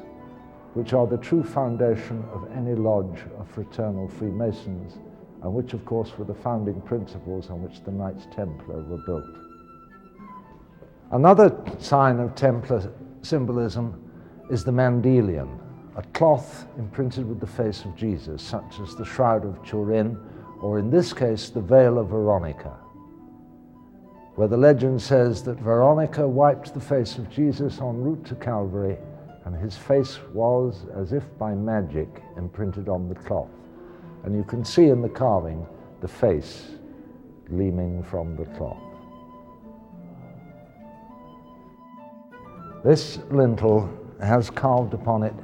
which are the true foundation of any lodge of fraternal Freemasons, and which, of course, were the founding principles on which the Knights Templar were built. Another sign of Templar symbolism is the Mandelion, a cloth imprinted with the face of Jesus, such as the Shroud of Turin, or in this case, the Veil of Veronica, where the legend says that Veronica wiped the face of Jesus en route to Calvary, and his face was, as if by magic, imprinted on the cloth. And you can see in the carving the face gleaming from the cloth. This lintel has carved upon it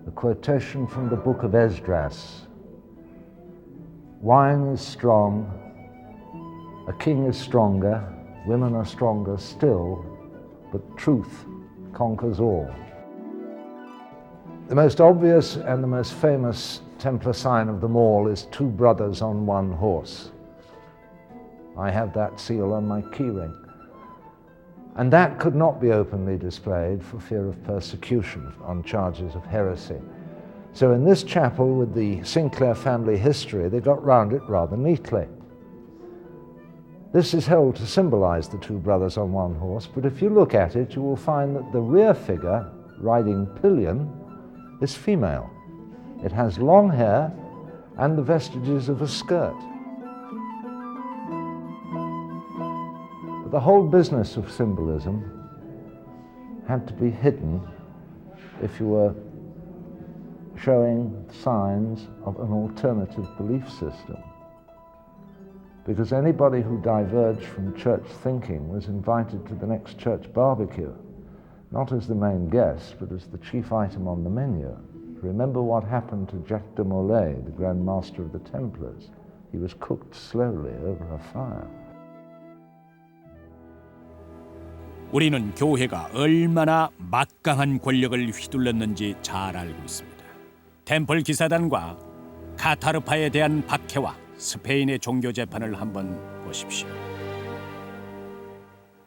a quotation from the book of Esdras. Wine is strong, A king is stronger, women are stronger still, but truth conquers all. The most obvious and the most famous Templar sign of them all is two brothers on one horse. I have that seal on my keyring. And that could not be openly displayed for fear of persecution on charges of heresy. So in this chapel with the Sinclair family history, they got round it rather neatly. This is held to symbolize the two brothers on one horse, but if you look at it, you will find that the rear figure, riding pillion, is female. It has long hair and the vestiges of a skirt. But the whole business of symbolism had to be hidden if you were showing signs of an alternative belief system. Because anybody who diverged from church thinking was invited to the next church barbecue, not as the main guest, but as the chief item on the menu. Remember what happened to Jacques de Molay, the Grand Master of the Templars. He was cooked slowly over a fire. 우리는 교회가 얼마나 막강한 권력을 휘둘렀는지 잘 알고 있습니다. 템플 기사단과 카타르파에 대한 박해와 스페인의 종교 재판을 한번 보십시오.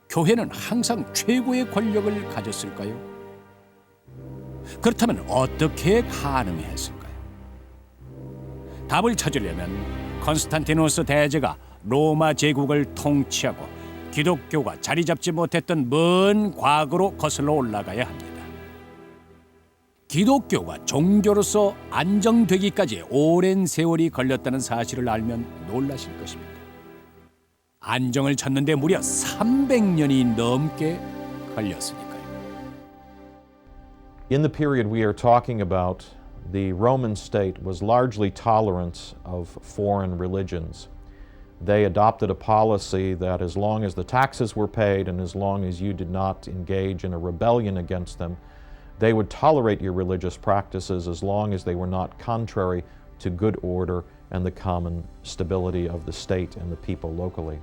교회는 항상 최고의 권력을 가졌을까요? 그렇다면 어떻게 가능했을까요? 답을 찾으려면 컨스탄티누스 대제가 로마 제국을 통치하고 기독교가 자리 잡지 못했던 먼 과거로 거슬러 올라가야 합니다. 기독교가 종교로서 안정되기까지 오랜 세월이 걸렸다는 사실을 알면 놀라실 것입니다. 안정을 찾는데 무려 300년이 넘게 걸렸으니까요. In the period we are talking about, the Roman state was largely tolerant of foreign religions. They adopted a policy that as long as the taxes were paid and as long as you did not engage in a rebellion against them, they would tolerate your religious practices as long as they were not contrary to good order and the common stability of the state and the people locally.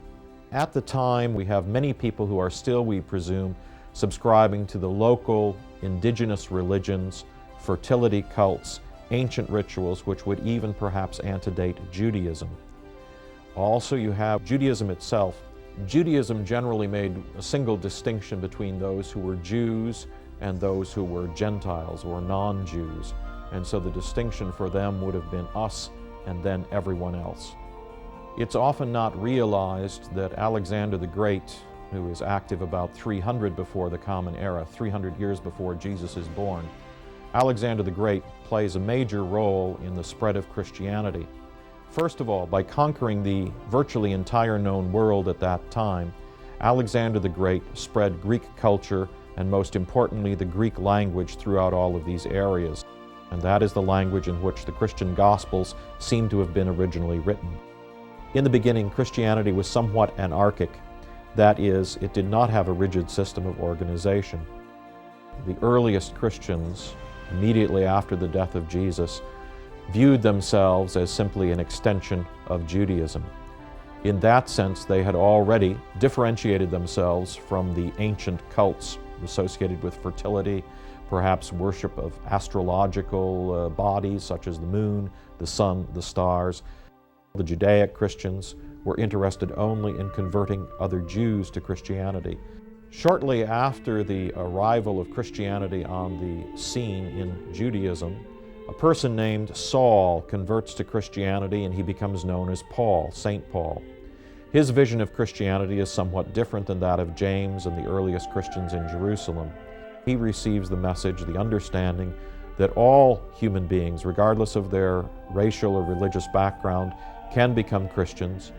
At the time, we have many people who are still, we presume, subscribing to the local indigenous religions, fertility cults, ancient rituals, which would even perhaps antedate Judaism. Also, you have Judaism itself. Judaism generally made a single distinction between those who were Jews and those who were Gentiles or non-Jews. And so the distinction for them would have been us and then everyone else. It's often not realized that Alexander the Great, who is active about 300 before the Common Era, 300 years before Jesus is born, Alexander the Great plays a major role in the spread of Christianity. First of all, by conquering the virtually entire known world at that time, Alexander the Great spread Greek culture and most importantly the Greek language throughout all of these areas. And that is the language in which the Christian Gospels seem to have been originally written. In the beginning, Christianity was somewhat anarchic. That is, it did not have a rigid system of organization. The earliest Christians, immediately after the death of Jesus, viewed themselves as simply an extension of Judaism. In that sense, they had already differentiated themselves from the ancient cults associated with fertility, perhaps worship of astrological bodies such as the moon, the sun, the stars. The Judaic Christians were interested only in converting other Jews to Christianity. Shortly after the arrival of Christianity on the scene in Judaism, a person named Saul converts to Christianity and he becomes known as Paul, St. Paul. His vision of Christianity is somewhat different than that of James and the earliest Christians in Jerusalem. He receives the message, the understanding that all human beings, regardless of their racial or religious background, can become Christians.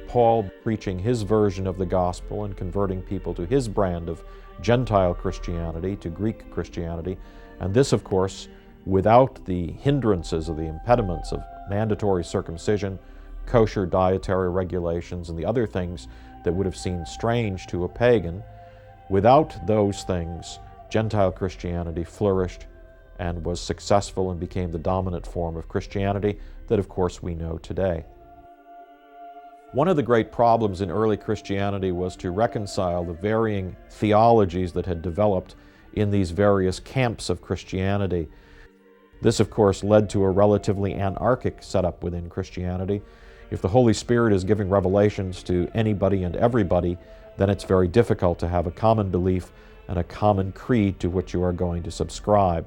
Paul preaching his version of the gospel and converting people to his brand of Gentile Christianity, to Greek Christianity, and this, of course, without the hindrances or the impediments of mandatory circumcision, kosher dietary regulations, and the other things that would have seemed strange to a pagan. Without those things, Gentile Christianity flourished and was successful and became the dominant form of Christianity that, of course, we know today. One of the great problems in early Christianity was to reconcile the varying theologies that had developed in these various camps of Christianity. This, of course, led to a relatively anarchic setup within Christianity. If the Holy Spirit is giving revelations to anybody and everybody, then it's very difficult to have a common belief and a common creed to which you are going to subscribe.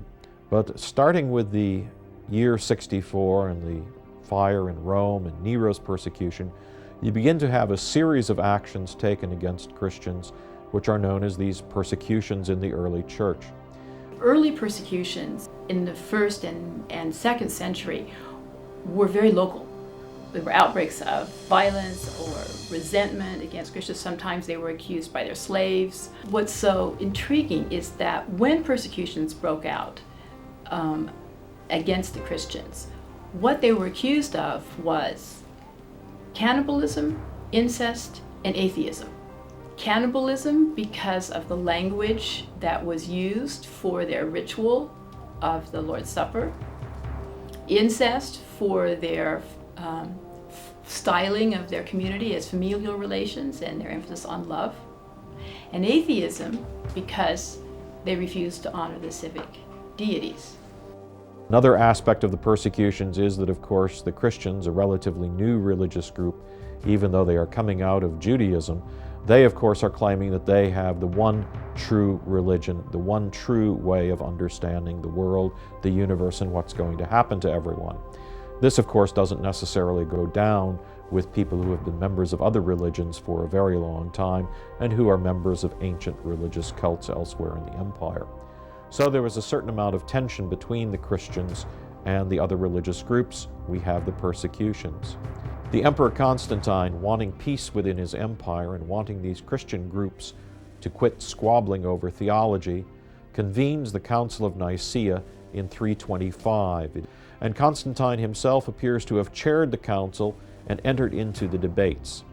But starting with the year 64 and the fire in Rome and Nero's persecution, you begin to have a series of actions taken against Christians, which are known as these persecutions in the early church. Early persecutions in the 1st and 2nd century were very local. There were outbreaks of violence or resentment against Christians. Sometimes they were accused by their slaves. What's so intriguing is that when persecutions broke out against the Christians, what they were accused of was cannibalism, incest, and atheism. Cannibalism because of the language that was used for their ritual of the Lord's Supper. Incest for their styling of their community as familial relations and their emphasis on love. And atheism because they refused to honor the civic deities. Another aspect of the persecutions is that, of course, the Christians, a relatively new religious group, even though they are coming out of Judaism, they, of course, are claiming that they have the one true religion, the one true way of understanding the world, the universe, and what's going to happen to everyone. This, of course, doesn't necessarily go down with people who have been members of other religions for a very long time and who are members of ancient religious cults elsewhere in the empire. So there was a certain amount of tension between the Christians and the other religious groups. We have the persecutions. The Emperor Constantine, wanting peace within his empire and wanting these Christian groups to quit squabbling over theology, convenes the Council of Nicaea in 325. And Constantine himself appears to have chaired the council and entered into the debates.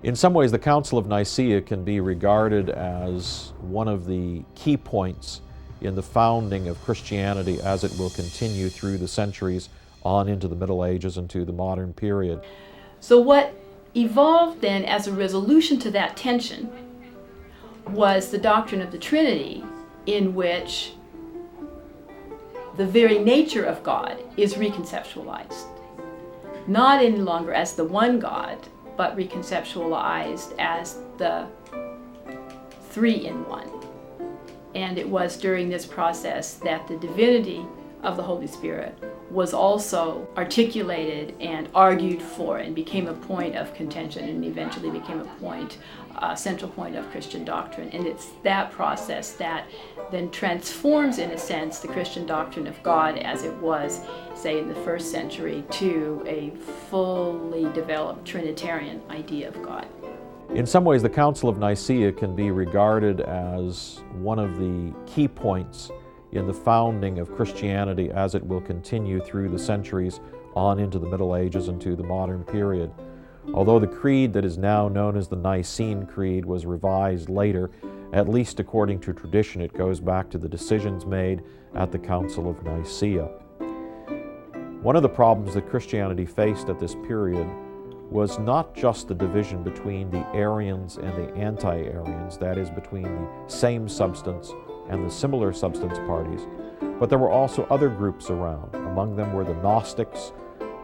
In some ways, the Council of Nicaea can be regarded as one of the key points in the founding of Christianity as it will continue through the centuries on into the Middle Ages and to the modern period. So what evolved then as a resolution to that tension was the doctrine of the Trinity, in which the very nature of God is reconceptualized. Not any longer as the one God, but reconceptualized as the three in one. And it was during this process that the divinity of the Holy Spirit was also articulated and argued for and became a point of contention and eventually became a central point of Christian doctrine. And it's that process that then transforms, in a sense, the Christian doctrine of God as it was, say, in the 1st century to a fully developed Trinitarian idea of God. In some ways, the Council of Nicaea can be regarded as one of the key points in the founding of Christianity as it will continue through the centuries on into the Middle Ages and to the modern period. Although the creed that is now known as the Nicene Creed was revised later, at least according to tradition, it goes back to the decisions made at the Council of Nicaea. One of the problems that Christianity faced at this period was not just the division between the Arians and the anti-Arians, that is, between the same substance and the similar substance parties, but there were also other groups around. Among them were the Gnostics,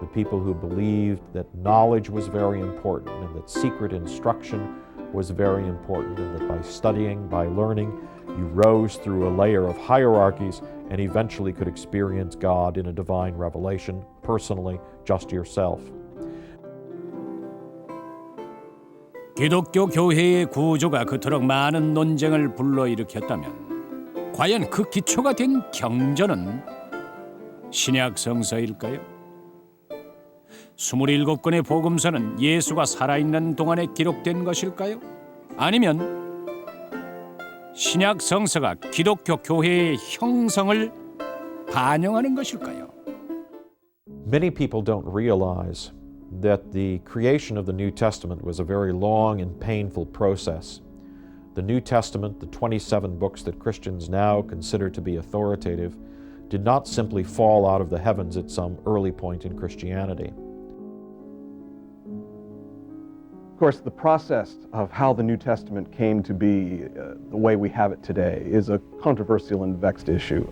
the people who believed that knowledge was very important and that secret instruction was very important, and that by studying, by learning, you rose through a layer of hierarchies and eventually could experience God in a divine revelation, personally, just yourself. 기독교 교회의 구조가 그토록 많은 논쟁을 불러일으켰다면 과연 그 기초가 된 경전은 신약 성서일까요? 27권의 복음서는 예수가 살아있는 동안에 기록된 것일까요? 아니면 신약 성서가 기독교 교회의 형성을 반영하는 것일까요? Many people don't realize that the creation of the New Testament was a very long and painful process. The New Testament, the 27 books that Christians now consider to be authoritative, did not simply fall out of the heavens at some early point in Christianity. Of course, the process of how the New Testament came to be the way we have it today is a controversial and vexed issue.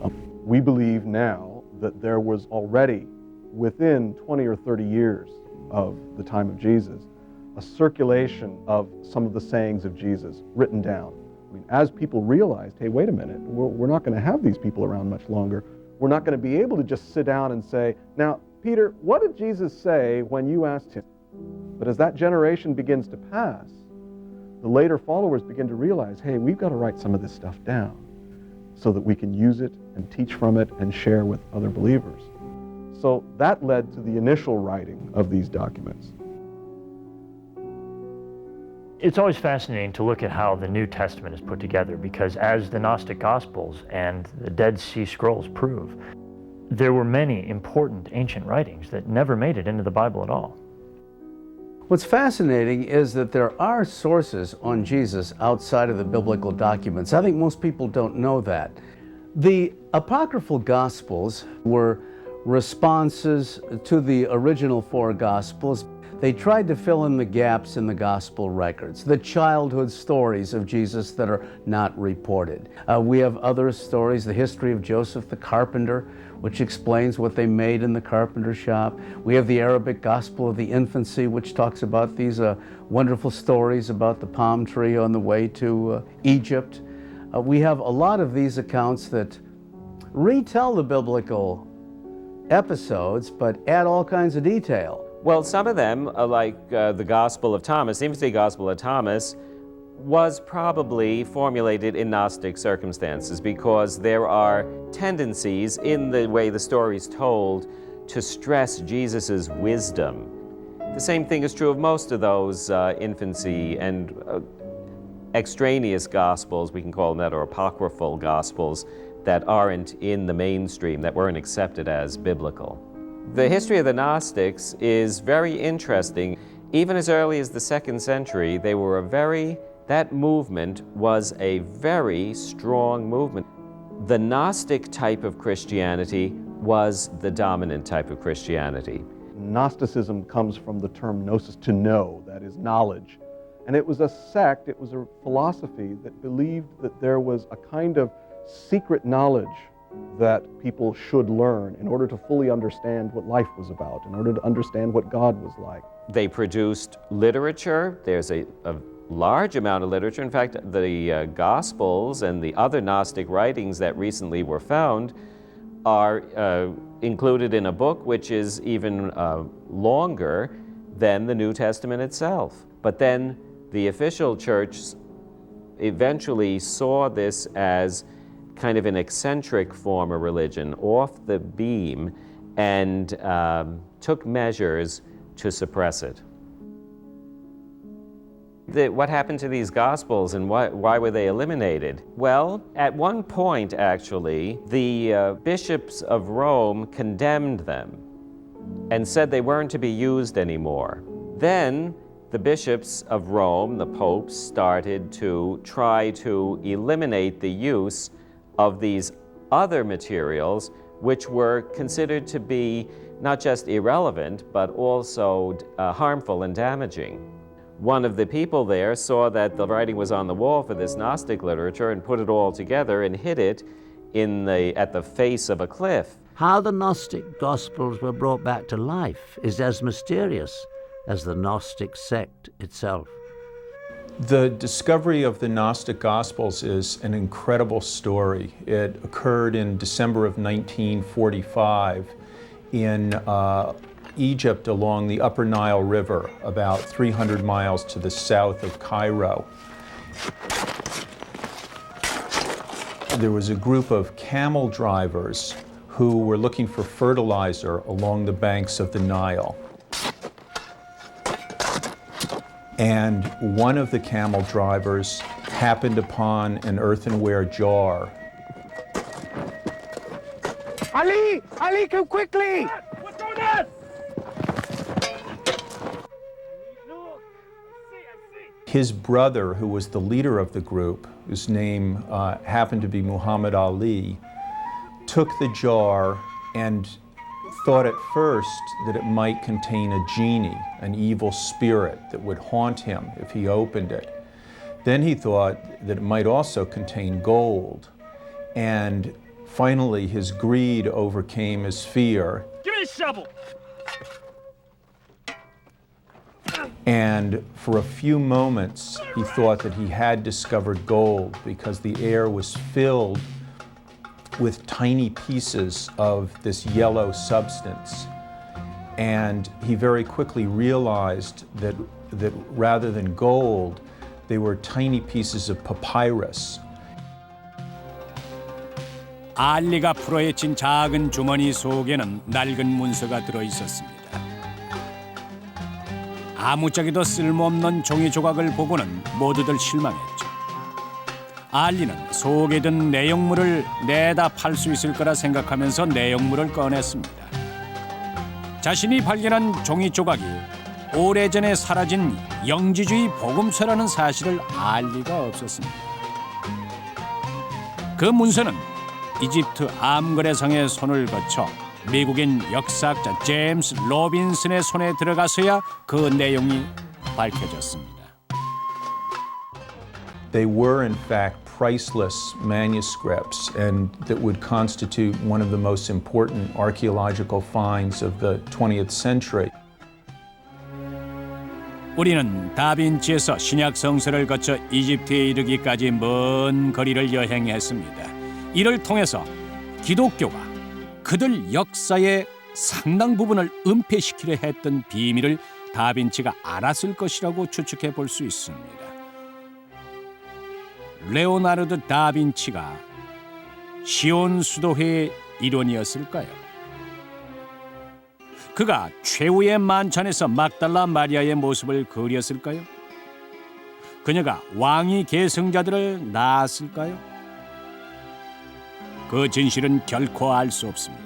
We believe now that there was already, within 20 or 30 years of the time of Jesus, a circulation of some of the sayings of Jesus written down. I mean, as people realized, hey, wait a minute, we're not going to have these people around much longer. We're not going to be able to just sit down and say, now, Peter, what did Jesus say when you asked him? But as that generation begins to pass, the later followers begin to realize, hey, we've got to write some of this stuff down so that we can use it and teach from it and share with other believers. So that led to the initial writing of these documents. It's always fascinating to look at how the New Testament is put together, because as the Gnostic Gospels and the Dead Sea Scrolls prove, there were many important ancient writings that never made it into the Bible at all. What's fascinating is that there are sources on Jesus outside of the biblical documents. I think most people don't know that. The apocryphal Gospels were responses to the original four Gospels. They tried to fill in the gaps in the Gospel records, the childhood stories of Jesus that are not reported. We have other stories, the history of Joseph the carpenter, which explains what they made in the carpenter shop. We have the Arabic Gospel of the Infancy, which talks about these wonderful stories about the palm tree on the way to Egypt. We have a lot of these accounts that retell the biblical episodes, but add all kinds of detail. Well, some of them, like the Gospel of Thomas, the Infancy Gospel of Thomas, was probably formulated in Gnostic circumstances because there are tendencies in the way the story is told to stress Jesus's wisdom. The same thing is true of most of those infancy and extraneous Gospels, we can call them that, or apocryphal Gospels, that aren't in the mainstream, that weren't accepted as biblical. The history of the Gnostics is very interesting. Even as early as the 2nd century, that movement was a very strong movement. The Gnostic type of Christianity was the dominant type of Christianity. Gnosticism comes from the term gnosis, to know, that is knowledge. And it was a sect, it was a philosophy that believed that there was a kind of secret knowledge that people should learn in order to fully understand what life was about, in order to understand what God was like. They produced literature. There's a large amount of literature. In fact, the Gospels and the other Gnostic writings that recently were found are included in a book which is even longer than the New Testament itself. But then the official church eventually saw this as kind of an eccentric form of religion, off the beam, and took measures to suppress it. What happened to these Gospels and why were they eliminated? Well, at one point, actually, the bishops of Rome condemned them and said they weren't to be used anymore. Then the bishops of Rome, the popes, started to try to eliminate the use of these other materials, which were considered to be not just irrelevant, but also harmful and damaging. One of the people there saw that the writing was on the wall for this Gnostic literature and put it all together and hid it at the face of a cliff. How the Gnostic Gospels were brought back to life is as mysterious as the Gnostic sect itself. The discovery of the Gnostic Gospels is an incredible story. It occurred in December of 1945 in Egypt along the Upper Nile River, about 300 miles to the south of Cairo. There was a group of camel drivers who were looking for fertilizer along the banks of the Nile. And one of the camel drivers happened upon an earthenware jar. Ali! Ali, come quickly! What's going on? His brother, who was the leader of the group, whose name happened to be Muhammad Ali, took the jar and thought at first that it might contain a genie, an evil spirit that would haunt him if he opened it. Then he thought that it might also contain gold. And finally, his greed overcame his fear. Give me a shovel! And for a few moments, he thought that he had discovered gold because the air was filled with tiny pieces of this yellow substance. And he very quickly realized that rather than gold, they were tiny pieces of papyrus. 알리가 풀어헤친 작은 주머니 속에는 낡은 문서가 들어 있었습니다. 아무짝에도 쓸모없는 종이 조각을 보고는 모두들 실망했죠. 알리는 속에 든 내용물을 내다 팔 수 있을 거라 생각하면서 내용물을 꺼냈습니다. 자신이 발견한 종이 조각이 오래전에 사라진 영지주의 복음서라는 사실을 알 리가 없었습니다. 그 문서는 이집트 암거래상의 손을 거쳐 미국인 역사학자 제임스 로빈슨의 손에 들어가서야 그 내용이 밝혀졌습니다. They were in fact priceless manuscripts and that would constitute one of the most important archaeological finds of the 20th century. 우리는 다빈치에서 신약 성서를 거쳐 이집트에 이르기까지 먼 거리를 여행했습니다. 이를 통해서 기독교가 그들 역사의 상당 부분을 은폐시키려 했던 비밀을 다빈치가 알았을 것이라고 추측해 볼 수 있습니다. 레오나르도 다빈치가 시온 수도회의 일원이었을까요? 그가 최후의 만찬에서 막달라 마리아의 모습을 그렸을까요? 그녀가 왕위 계승자들을 낳았을까요? 그 진실은 결코 알 수 없습니다.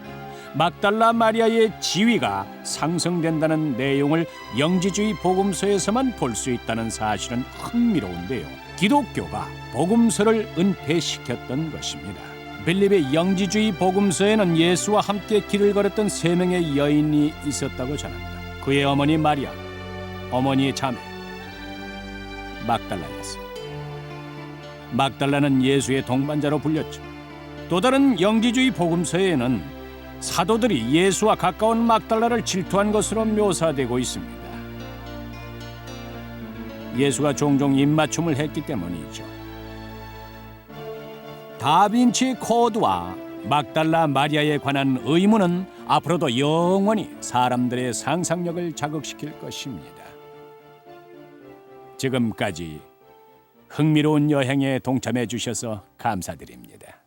막달라 마리아의 지위가 상승된다는 내용을 영지주의 복음서에서만 볼 수 있다는 사실은 흥미로운데요. 기독교가 복음서를 은폐시켰던 것입니다. 빌립의 영지주의 복음서에는 예수와 함께 길을 걸었던 3명의 여인이 있었다고 전합니다. 그의 어머니 마리아, 어머니의 자매 막달라였습니다. 막달라는 예수의 동반자로 불렸죠. 또 다른 영지주의 복음서에는 사도들이 예수와 가까운 막달라를 질투한 것으로 묘사되고 있습니다. 예수가 종종 입맞춤을 했기 때문이죠. 다빈치 코드와 막달라 마리아에 관한 의문은 앞으로도 영원히 사람들의 상상력을 자극시킬 것입니다. 지금까지 흥미로운 여행에 동참해 주셔서 감사드립니다.